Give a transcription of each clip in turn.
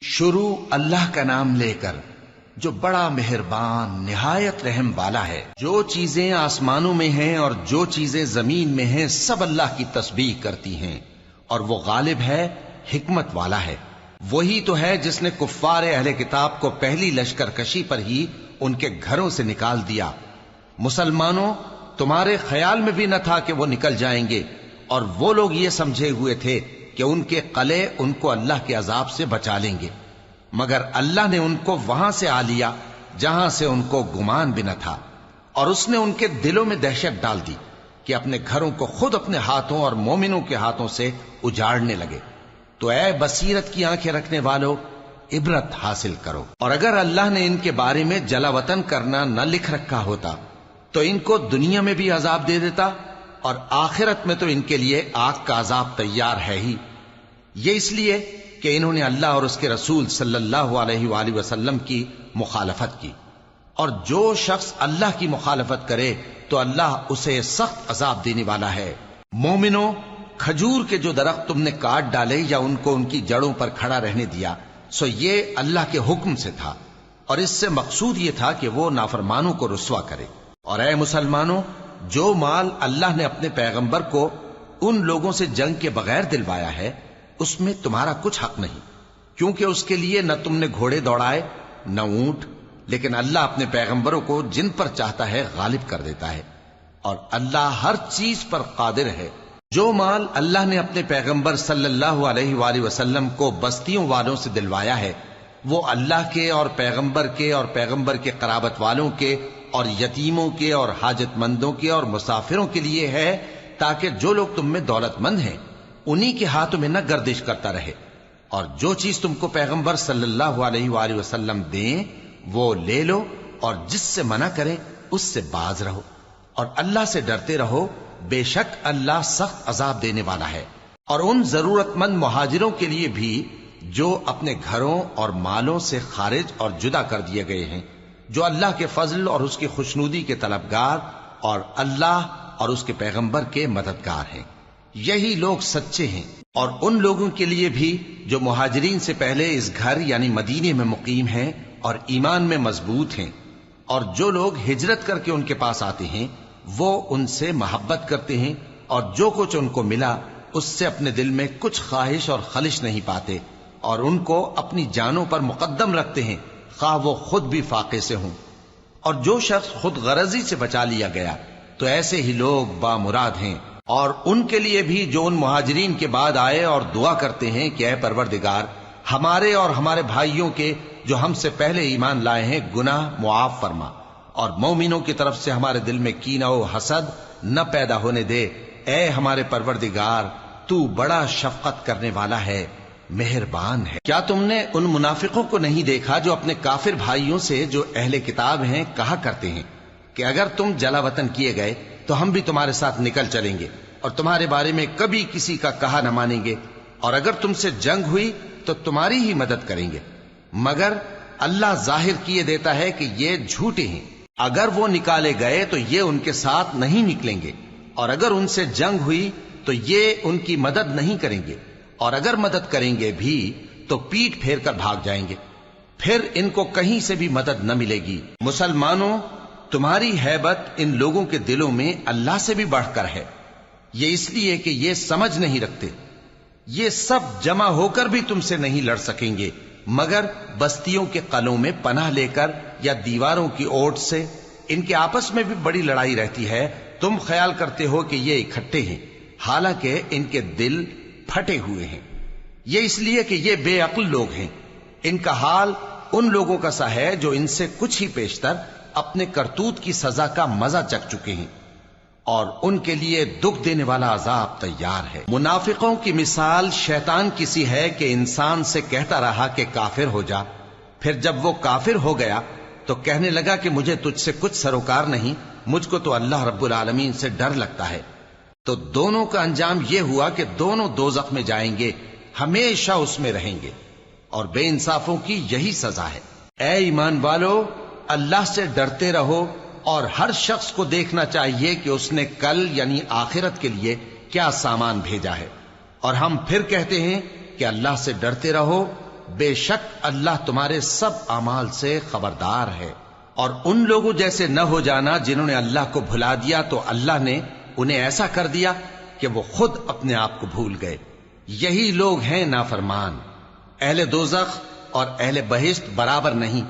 شروع اللہ کا نام لے کر جو بڑا مہربان نہایت رحم والا ہے۔ جو چیزیں آسمانوں میں ہیں اور جو چیزیں زمین میں ہیں سب اللہ کی تسبیح کرتی ہیں، اور وہ غالب ہے، حکمت والا ہے۔ وہی تو ہے جس نے کفار اہل کتاب کو پہلی لشکر کشی پر ہی ان کے گھروں سے نکال دیا۔ مسلمانوں، تمہارے خیال میں بھی نہ تھا کہ وہ نکل جائیں گے، اور وہ لوگ یہ سمجھے ہوئے تھے کہ ان کے قلعے ان کو اللہ کے عذاب سے بچا لیں گے، مگر اللہ نے ان کو وہاں سے آ لیا جہاں سے ان کو گمان بھی نہ تھا، اور اس نے ان کے دلوں میں دہشت ڈال دی کہ اپنے گھروں کو خود اپنے ہاتھوں اور مومنوں کے ہاتھوں سے اجاڑنے لگے۔ تو اے بصیرت کی آنکھیں رکھنے والو، عبرت حاصل کرو۔ اور اگر اللہ نے ان کے بارے میں جلا وطن کرنا نہ لکھ رکھا ہوتا تو ان کو دنیا میں بھی عذاب دے دیتا، اور آخرت میں تو ان کے لیے آگ کا عذاب تیار ہے ہی۔ یہ اس لیے کہ انہوں نے اللہ اور اس کے رسول صلی اللہ علیہ وآلہ وسلم کی مخالفت کی، اور جو شخص اللہ کی مخالفت کرے تو اللہ اسے سخت عذاب دینے والا ہے۔ مومنوں، کھجور کے جو درخت تم نے کاٹ ڈالے یا ان کو ان کی جڑوں پر کھڑا رہنے دیا، سو یہ اللہ کے حکم سے تھا، اور اس سے مقصود یہ تھا کہ وہ نافرمانوں کو رسوا کرے۔ اور اے مسلمانوں، جو مال اللہ نے اپنے پیغمبر کو ان لوگوں سے جنگ کے بغیر دلوایا ہے اس میں تمہارا کچھ حق نہیں، کیونکہ اس کے لیے نہ تم نے گھوڑے دوڑائے نہ اونٹ، لیکن اللہ اپنے پیغمبروں کو جن پر چاہتا ہے غالب کر دیتا ہے، اور اللہ ہر چیز پر قادر ہے۔ جو مال اللہ نے اپنے پیغمبر صلی اللہ علیہ وآلہ وسلم کو بستیوں والوں سے دلوایا ہے وہ اللہ کے اور پیغمبر کے قرابت والوں کے اور یتیموں کے اور حاجت مندوں کے اور مسافروں کے لیے ہے، تاکہ جو لوگ تم میں دولت مند ہیں انہی کے ہاتھوں میں نہ گردش کرتا رہے، اور جو چیز تم کو پیغمبر صلی اللہ علیہ وآلہ وسلم دیں وہ لے لو، اور جس سے منع کریں اس سے باز رہو، اور اللہ سے ڈرتے رہو، بے شک اللہ سخت عذاب دینے والا ہے۔ اور ان ضرورت مند مہاجروں کے لیے بھی جو اپنے گھروں اور مالوں سے خارج اور جدا کر دیے گئے ہیں، جو اللہ کے فضل اور اس کی خوشنودی کے طلبگار اور اللہ اور اس کے پیغمبر کے مددگار ہیں، یہی لوگ سچے ہیں۔ اور ان لوگوں کے لیے بھی جو مہاجرین سے پہلے اس گھر یعنی مدینے میں مقیم ہیں اور ایمان میں مضبوط ہیں، اور جو لوگ ہجرت کر کے ان کے پاس آتے ہیں وہ ان سے محبت کرتے ہیں، اور جو کچھ ان کو ملا اس سے اپنے دل میں کچھ خواہش اور خلش نہیں پاتے، اور ان کو اپنی جانوں پر مقدم رکھتے ہیں خواہ وہ خود بھی فاقے سے ہوں۔ اور جو شخص خود غرضی سے بچا لیا گیا تو ایسے ہی لوگ بامراد ہیں۔ اور ان کے لیے بھی جو ان مہاجرین کے بعد آئے اور دعا کرتے ہیں کہ اے پروردگار ہمارے اور ہمارے بھائیوں کے جو ہم سے پہلے ایمان لائے ہیں گناہ معاف فرما، اور مومنوں کی طرف سے ہمارے دل میں کینہ و حسد نہ پیدا ہونے دے، اے ہمارے پروردگار تو بڑا شفقت کرنے والا ہے، مہربان ہے۔ کیا تم نے ان منافقوں کو نہیں دیکھا جو اپنے کافر بھائیوں سے جو اہل کتاب ہیں کہا کرتے ہیں کہ اگر تم جلا وطن کیے گئے تو ہم بھی تمہارے ساتھ نکل چلیں گے اور تمہارے بارے میں کبھی کسی کا کہا نہ مانیں گے، اور اگر تم سے جنگ ہوئی تو تمہاری ہی مدد کریں گے، مگر اللہ ظاہر کیے دیتا ہے کہ یہ جھوٹے ہیں۔ اگر وہ نکالے گئے تو یہ ان کے ساتھ نہیں نکلیں گے، اور اگر ان سے جنگ ہوئی تو یہ ان کی مدد نہیں کریں گے، اور اگر مدد کریں گے بھی تو پیٹ پھیر کر بھاگ جائیں گے، پھر ان کو کہیں سے بھی مدد نہ ملے گی۔ مسلمانوں، تمہاری ہیبت ان لوگوں کے دلوں میں اللہ سے بھی بڑھ کر ہے، یہ اس لیے کہ یہ سمجھ نہیں رکھتے۔ یہ سب جمع ہو کر بھی تم سے نہیں لڑ سکیں گے مگر بستیوں کے قلعوں میں پناہ لے کر یا دیواروں کی اوٹ سے۔ ان کے آپس میں بھی بڑی لڑائی رہتی ہے، تم خیال کرتے ہو کہ یہ اکٹھے ہیں، حالانکہ ان کے دل پھٹے ہوئے ہیں۔ یہ اس لیے کہ یہ بے عقل لوگ ہیں۔ ان کا حال ان لوگوں کا سا ہے جو ان سے کچھ ہی پیشتر اپنے کرتوت کی سزا کا مزہ چکھ چکے ہیں، اور ان کے لیے دکھ دینے والا عذاب تیار ہے۔ منافقوں کی مثال شیطان کی سی ہے کہ انسان سے کہتا رہا کہ کافر ہو جا، پھر جب وہ کافر ہو گیا تو کہنے لگا کہ مجھے تجھ سے کچھ سروکار نہیں، مجھ کو تو اللہ رب العالمین سے ڈر لگتا ہے۔ تو دونوں کا انجام یہ ہوا کہ دونوں دوزخ میں جائیں گے، ہمیشہ اس میں رہیں گے، اور بے انصافوں کی یہی سزا ہے۔ اے ایمان والو، اللہ سے ڈرتے رہو، اور ہر شخص کو دیکھنا چاہیے کہ اس نے کل یعنی آخرت کے لیے کیا سامان بھیجا ہے، اور ہم پھر کہتے ہیں کہ اللہ سے ڈرتے رہو بے شک اللہ تمہارے سب اعمال سے خبردار ہے۔ اور ان لوگوں جیسے نہ ہو جانا جنہوں نے اللہ کو بھلا دیا تو اللہ نے انہیں ایسا کر دیا کہ وہ خود اپنے آپ کو بھول گئے۔ یہی لوگ ہیں نافرمان۔ اہل دوزخ اور اہل بہشت برابر نہیں،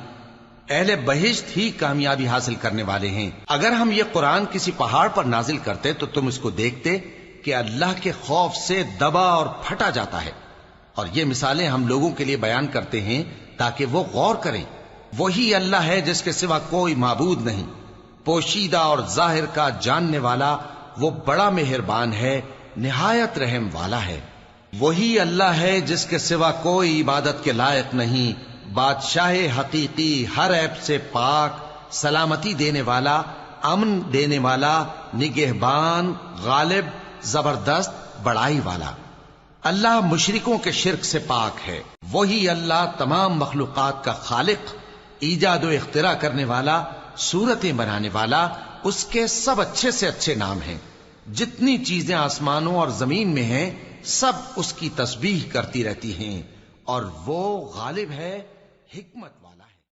اہل بہشت ہی کامیابی حاصل کرنے والے ہیں۔ اگر ہم یہ قرآن کسی پہاڑ پر نازل کرتے تو تم اس کو دیکھتے کہ اللہ کے خوف سے دبا اور پھٹا جاتا ہے۔ اور یہ مثالیں ہم لوگوں کے لیے بیان کرتے ہیں تاکہ وہ غور کریں۔ وہی اللہ ہے جس کے سوا کوئی معبود نہیں، پوشیدہ اور ظاہر کا جاننے والا، وہ بڑا مہربان ہے، نہایت رحم والا ہے۔ وہی اللہ ہے جس کے سوا کوئی عبادت کے لائق نہیں، بادشاہ حقیقی، ہر عیب سے پاک، سلامتی دینے والا، امن دینے والا، نگہبان، غالب، زبردست، بڑائی والا۔ اللہ مشرکوں کے شرک سے پاک ہے۔ وہی اللہ تمام مخلوقات کا خالق، ایجاد و اختراع کرنے والا، صورتیں بنانے والا، اس کے سب اچھے سے اچھے نام ہیں۔ جتنی چیزیں آسمانوں اور زمین میں ہیں سب اس کی تسبیح کرتی رہتی ہیں، اور وہ غالب ہے، حکمت والا ہے۔